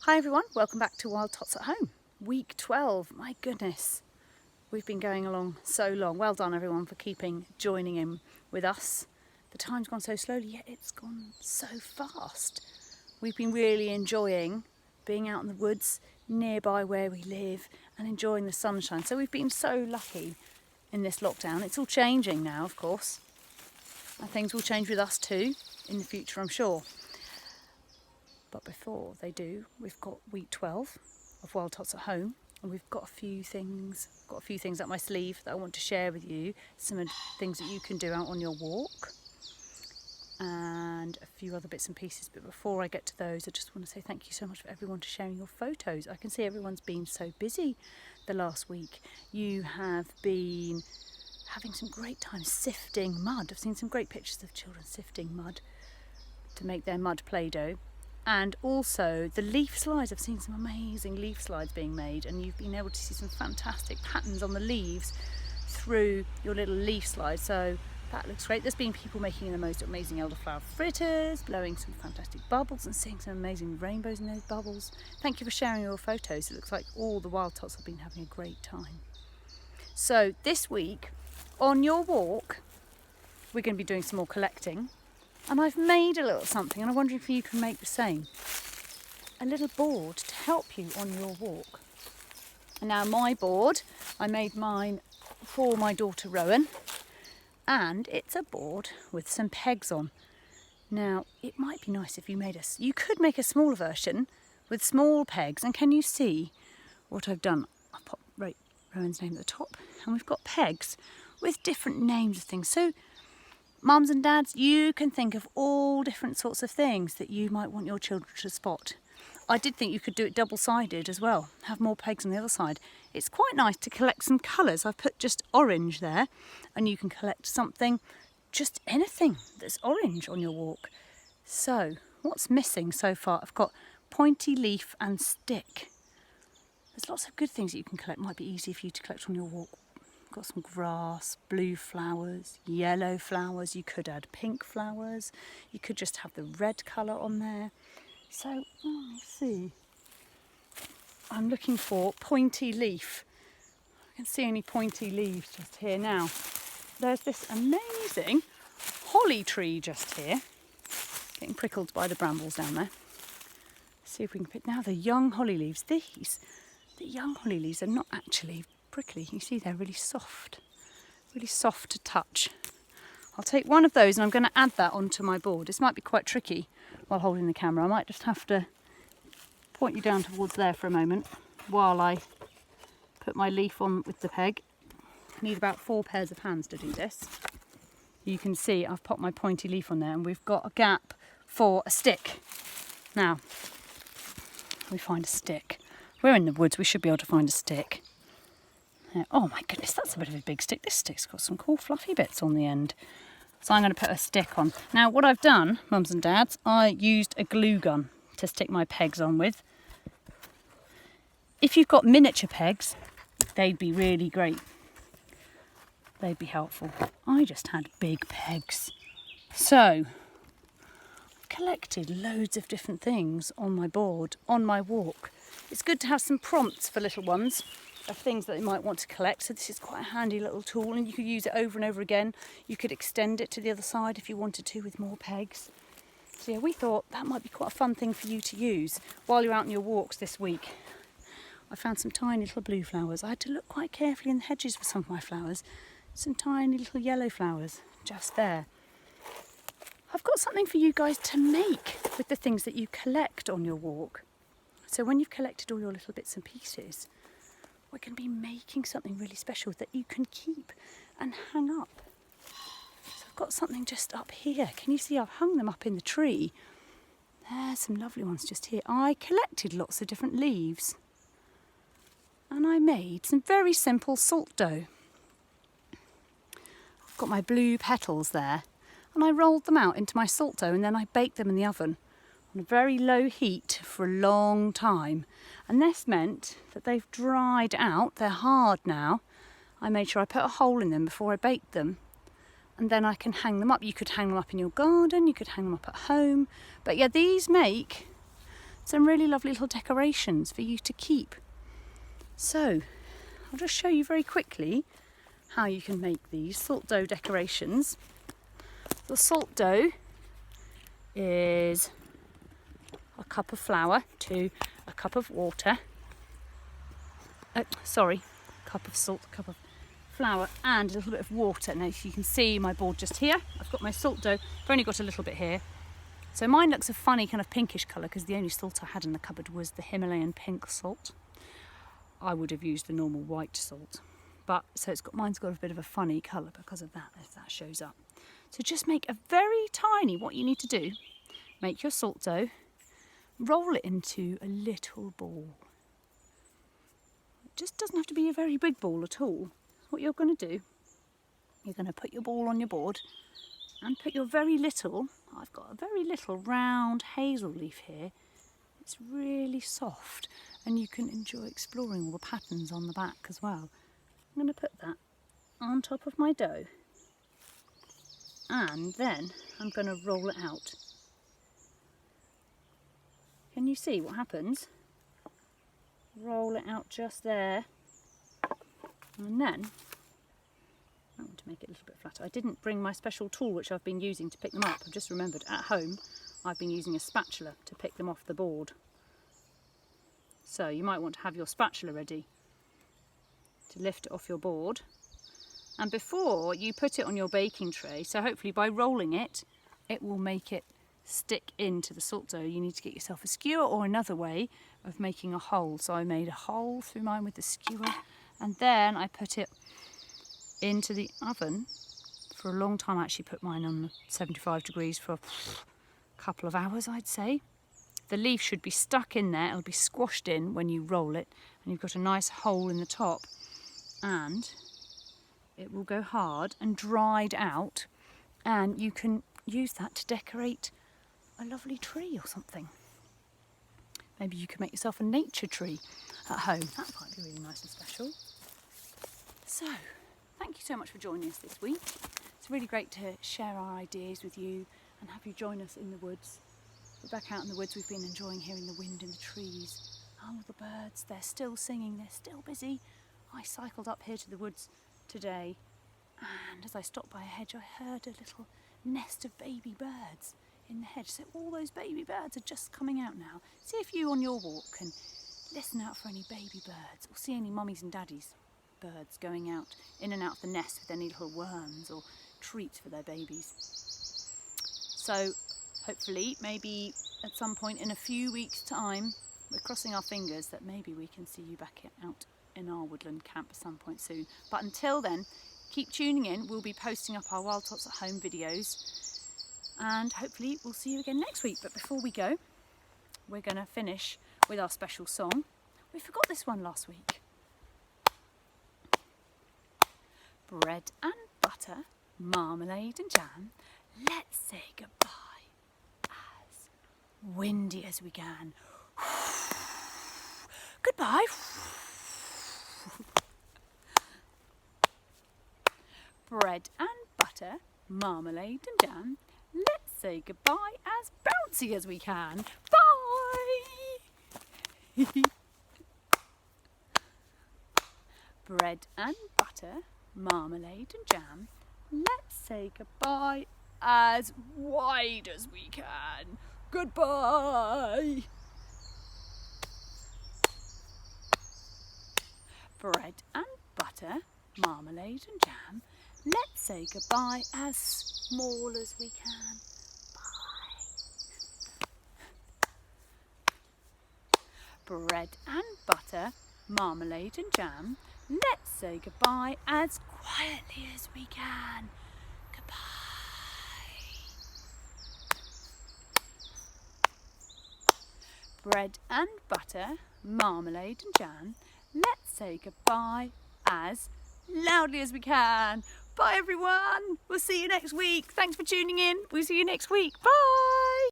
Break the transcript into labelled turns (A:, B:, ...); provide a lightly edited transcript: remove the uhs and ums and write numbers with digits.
A: Hi everyone, welcome back to Wild Tots at Home. Week 12, my goodness. We've been going along so long. Well done everyone for joining in with us. The time's gone so slowly, yet it's gone so fast. We've been really enjoying being out in the woods nearby where we live and enjoying the sunshine. So we've been so lucky in this lockdown. It's all changing now, of course. And things will change with us too in the future, I'm sure. But before they do, we've got week 12 of Wild Tots at Home, and we've got a few things up my sleeve that I want to share with you. Some of the things that you can do out on your walk, and a few other bits and pieces. But before I get to those, I just want to say thank you so much for everyone for sharing your photos. I can see everyone's been so busy the last week. You have been having some great time sifting mud. I've seen some great pictures of children sifting mud to make their mud Play-Doh. And also the leaf slides. I've seen some amazing leaf slides being made, and you've been able to see some fantastic patterns on the leaves through your little leaf slide. So that looks great. There's been people making the most amazing elderflower fritters, blowing some fantastic bubbles and seeing some amazing rainbows in those bubbles. Thank you for sharing your photos. It looks like all the Wild Tots have been having a great time. So this week on your walk, we're going to be doing some more collecting. And I've made a little something, and I'm wondering if you can make the same. A little board to help you on your walk. And now my board, I made mine for my daughter Rowan, and it's a board with some pegs on. Now, it might be nice if you could make a smaller version with small pegs, and can you see what I've done? I've popped Rowan's name at the top, and we've got pegs with different names of things. So mums and dads, you can think of all different sorts of things that you might want your children to spot. I did think you could do it double-sided as well, have more pegs on the other side. It's quite nice to collect some colours. I've put just orange there, and you can collect something, just anything that's orange on your walk. So, what's missing so far? I've got pointy leaf and stick. There's lots of good things that you can collect. Might be easy for you to collect on your walk. Got some grass, blue flowers, yellow flowers. You could add pink flowers. You could just have the red colour on there. So, let's see. I'm looking for pointy leaf. I can see any pointy leaves just here now. There's this amazing holly tree just here. Getting prickled by the brambles down there. See if we can pick now the young holly leaves. The young holly leaves are not actually prickly. You see they're really soft to touch. I'll take one of those and I'm going to add that onto my board. This might be quite tricky while holding the camera. I might just have to point you down towards there for a moment while I put my leaf on with the peg. I need about 4 pairs of hands to do this. You can see I've popped my pointy leaf on there, and we've got a gap for a stick. Now we find a stick. We're in the woods, we should be able to find a stick. Oh my goodness, that's a bit of a big stick. This stick's got some cool fluffy bits on the end. So I'm going to put a stick on. Now what I've done, mums and dads, I used a glue gun to stick my pegs on with. If you've got miniature pegs, they'd be really great. They'd be helpful. I just had big pegs. So I've collected loads of different things on my board, on my walk. It's good to have some prompts for little ones of things that they might want to collect. So this is quite a handy little tool, and you could use it over and over again. You could extend it to the other side if you wanted to with more pegs. So yeah, we thought that might be quite a fun thing for you to use while you're out on your walks this week. I found some tiny little blue flowers. I had to look quite carefully in the hedges for some of my flowers. Some tiny little yellow flowers just there. I've got something for you guys to make with the things that you collect on your walk. So when you've collected all your little bits and pieces, we're going to be making something really special that you can keep and hang up. So I've got something just up here. Can you see I've hung them up in the tree? There's some lovely ones just here. I collected lots of different leaves, and I made some very simple salt dough. I've got my blue petals there, and I rolled them out into my salt dough, and then I baked them in the oven on a very low heat for a long time. And this meant that they've dried out. They're hard now. I made sure I put a hole in them before I baked them, and then I can hang them up. You could hang them up in your garden, you could hang them up at home. But yeah, these make some really lovely little decorations for you to keep. So I'll just show you very quickly how you can make these salt dough decorations. The salt dough is a cup of flour to a cup of water. Cup of salt, cup of flour and a little bit of water. Now you can see my board just here. I've got my salt dough. I've only got a little bit here. So mine looks a funny kind of pinkish colour because the only salt I had in the cupboard was the Himalayan pink salt. I would have used the normal white salt. But so mine's got a bit of a funny colour because of that, if that shows up. So just make a very tiny, what you need to do, make your salt dough, roll it into a little ball. It just doesn't have to be a very big ball at all. What you're going to do, you're going to put your ball on your board and put your very little, I've got a very little round hazel leaf here. It's really soft and you can enjoy exploring all the patterns on the back as well. I'm going to put that on top of my dough and then I'm going to roll it out. Can you see what happens? Roll it out just there, and then I want to make it a little bit flatter. I didn't bring my special tool which I've been using to pick them up. I've just remembered at home I've been using a spatula to pick them off the board. So you might want to have your spatula ready to lift it off your board. And before you put it on your baking tray, so hopefully by rolling it, it will make it stick into the salt dough. You need to get yourself a skewer or another way of making a hole. So I made a hole through mine with the skewer and then I put it into the oven for a long time. I actually put mine on 75 degrees for a couple of hours, I'd say. The leaf should be stuck in there, it'll be squashed in when you roll it and you've got a nice hole in the top and it will go hard and dried out and you can use that to decorate a lovely tree or something. Maybe you could make yourself a nature tree at home. That might be really nice and special. So, thank you so much for joining us this week. It's really great to share our ideas with you and have you join us in the woods. We're back out in the woods. We've been enjoying hearing the wind in the trees. Oh, the birds, they're still singing, they're still busy. I cycled up here to the woods today and as I stopped by a hedge I heard a little nest of baby birds in the hedge. So all those baby birds are just coming out now. See if you on your walk can listen out for any baby birds or see any mummies and daddies birds going out in and out of the nest with any little worms or treats for their babies. So hopefully maybe at some point in a few weeks time, we're crossing our fingers that maybe we can see you back out in our woodland camp at some point soon. But until then, keep tuning in. We'll be posting up our Wild Tots at Home videos and hopefully we'll see you again next week. But before we go, we're going to finish with our special song. We forgot this one last week. Bread and butter, marmalade and jam, let's say goodbye as windy as we can. Goodbye. Bread and butter, marmalade and jam, let's say goodbye as bouncy as we can. Bye! Bread and butter, marmalade and jam, let's say goodbye as wide as we can. Goodbye! Bread and butter, marmalade and jam, let's say goodbye as small as we can. Bye. Bread and butter, marmalade and jam, let's say goodbye as quietly as we can. Goodbye. Bread and butter, marmalade and jam, let's say goodbye as loudly as we can. Bye everyone. We'll see you next week. Thanks for tuning in. We'll see you next week. Bye.